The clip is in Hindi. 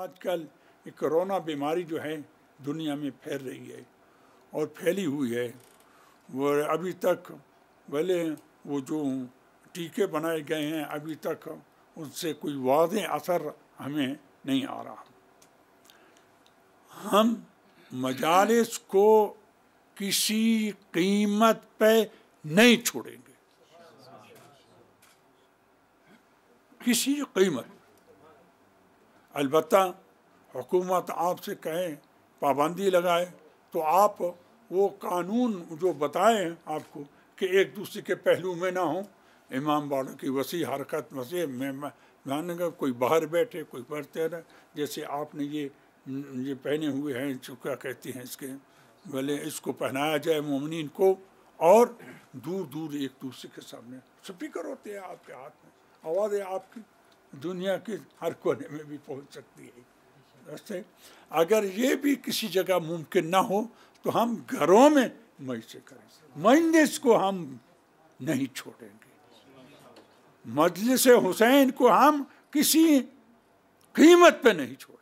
आजकल ये कोरोना बीमारी जो है दुनिया में फैल रही है और फैली हुई है, वो अभी तक भले वो जो टीके बनाए गए हैं अभी तक उनसे कोई वाज़ेह असर हमें नहीं आ रहा। हम मजालिस को किसी कीमत पे नहीं छोड़ेंगे, किसी कीमत। अलबत्ता हुकूमत आपसे कहे पाबंदी लगाए तो आप वो कानून जो बताएं आपको कि एक दूसरे के पहलू में ना हो, इमाम बाड़ों की वसी हरकत वसी में माने कोई बाहर बैठे कोई पढ़ते रहे, जैसे आपने ये पहने हुए हैं जो क्या कहते हैं इसके, भले इसको पहनाया जाए मोमिनीन को, और दूर दूर एक दूसरे के सामने स्पीकर होते हैं आपके हाथ में, आवाज़ें आपकी दुनिया के हर कोने में भी पहुंच सकती है। वैसे अगर ये भी किसी जगह मुमकिन ना हो तो हम घरों में मजलिस करें, मजलिस को हम नहीं छोड़ेंगे, मजलिस हुसैन को हम किसी कीमत पे नहीं छोड़ेंगे।